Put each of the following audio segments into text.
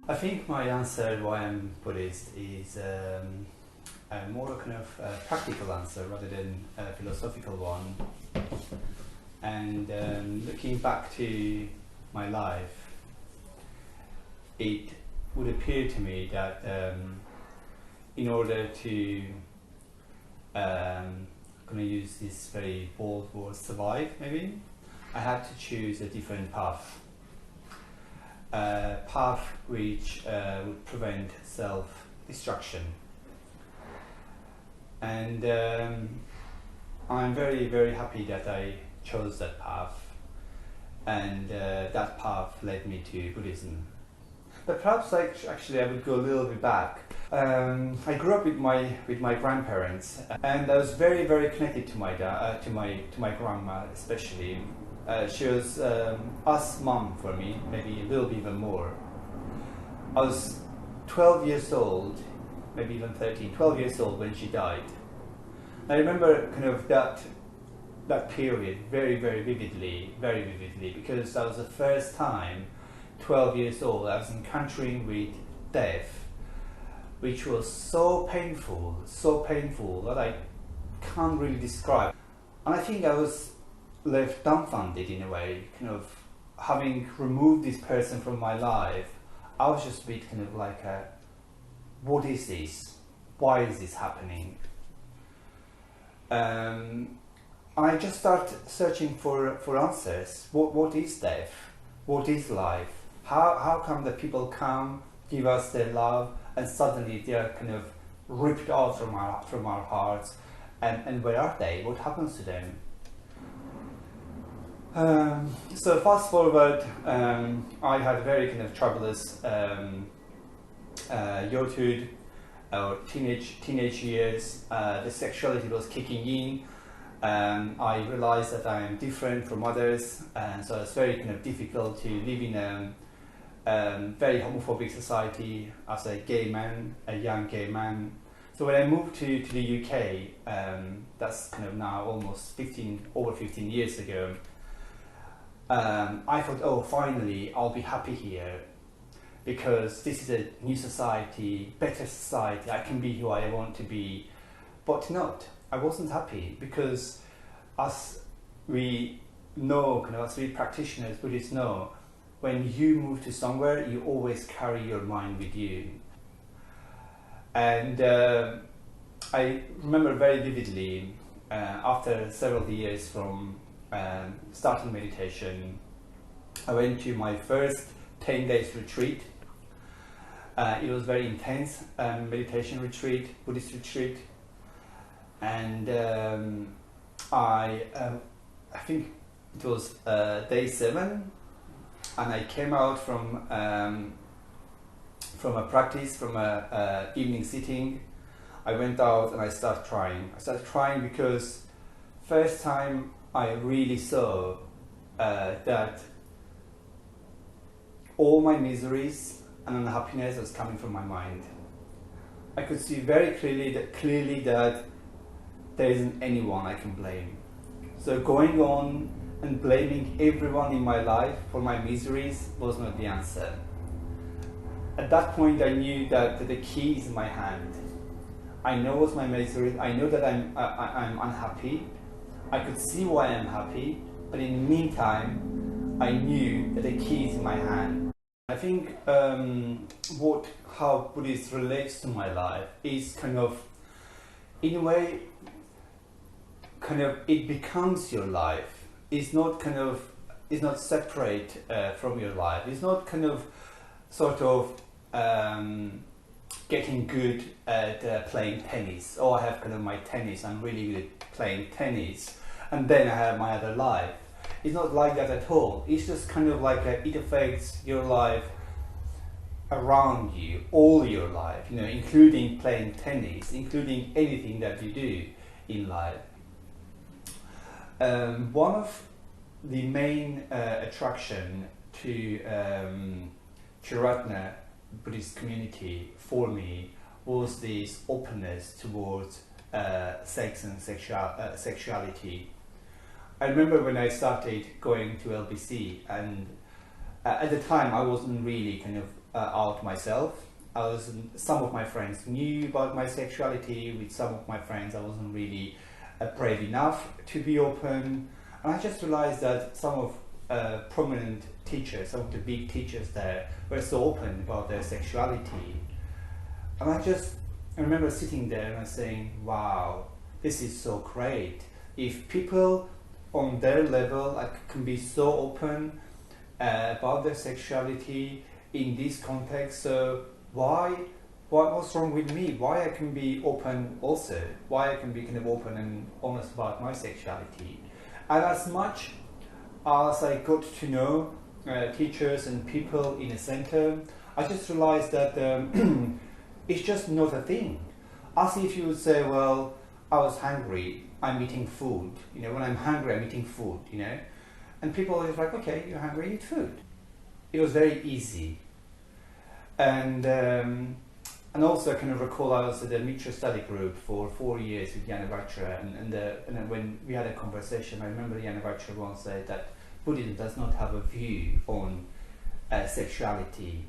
I think my answer why I'm Buddhist is a more kind of practical answer rather than a philosophical one. And looking back to my life, it would appear to me that in order to I'm going to use this very bold word, survive maybe, I had to choose a different path. A path which would prevent self-destruction. And I'm very, very happy that I chose that path, and that path led me to Buddhism. But perhaps actually I would go a little bit back. I grew up with my grandparents, and I was very, very connected to my grandma especially. She was us mom for me, maybe a little bit even more. I was 12 years old, maybe even 13, 12 years old when she died. I remember kind of that period very, very vividly, because that was the first time, 12 years old, I was encountering with death, which was so painful that I can't really describe. And I think I was left dumbfounded in a way, kind of having removed this person from my life. I was just a bit kind of like, what is this? Why is this happening? I just started searching for answers. What is death? What is life? How come that people come, give us their love, and suddenly they are kind of ripped out from our hearts? And where are they? What happens to them? So fast forward, I had a very kind of troublous youthhood or teenage years. The sexuality was kicking in. I realized that I am different from others, and so it's very kind of difficult to live in a very homophobic society as a gay man, a young gay man. So when I moved to the UK, that's kind of now almost over 15 years ago, I thought, oh, finally I'll be happy here, because this is a new society, better society, I can be who I want to be. But not, I wasn't happy, because as we know, kind of as we practitioners, Buddhists know, when you move to somewhere, you always carry your mind with you. And I remember very vividly, after several years from starting meditation, I went to my first 10 days retreat. It was very intense meditation retreat, Buddhist retreat, and I think it was day 7, and I came out from a practice, from a evening sitting. I went out and I started crying. I started crying because first time I really saw that all my miseries and unhappiness was coming from my mind. I could see very clearly that there isn't anyone I can blame. So going on and blaming everyone in my life for my miseries was not the answer. At that point I knew that the key is in my hand. I know what's my misery, I know that I'm unhappy, I could see why I'm happy, but in the meantime I knew that the key is in my hand. I think how Buddhism relates to my life is kind of, in a way, kind of it becomes your life. It's not separate from your life. It's not kind of sort of getting good at playing tennis. Oh, I have kind of my tennis, I'm really good at playing tennis, and then I have my other life. It's not like that at all. It's just kind of like it affects your life around you, all your life, including playing tennis, including anything that you do in life. One of the main attraction to Ratna Buddhist community for me was this openness towards sex and sexuality. I remember when I started going to LBC, and at the time I wasn't really kind of out myself. Some of my friends knew about my sexuality. With some of my friends, I wasn't really brave enough to be open. And I just realized that some of prominent teachers, some of the big teachers there, were so open about their sexuality. And I remember sitting there and saying, wow, this is so great. If people on their level can be so open about their sexuality in this context, so what's wrong with me? Why I can be open also? Why I can be kind of open and honest about my sexuality? And as much as I got to know teachers and people in a center, I just realized that it's just not a thing. As if you would say, well, I was hungry, I'm eating food. When I'm hungry, I'm eating food, And people are just like, okay, you're hungry, eat food. It was very easy. And also I kind of recall I was at the Mitra study group for 4 years with Yanavatra, and then when we had a conversation, I remember Yanavatra once said that Buddhism does not have a view on sexuality.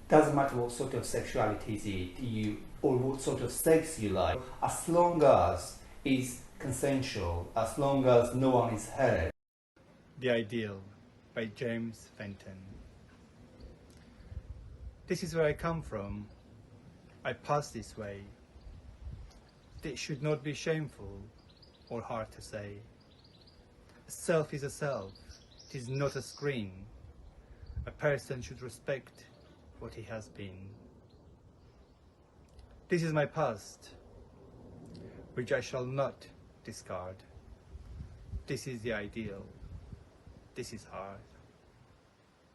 Doesn't matter what sort of sexuality is it, or what sort of sex you like, as long as it's consensual, as long as no one is hurt. The Ideal by James Fenton. This is where I come from. I pass this way. It should not be shameful or hard to say. A self is a self. It is not a screen. A person should respect what he has been. This is my past, which I shall not discard. This is the ideal. This is hard.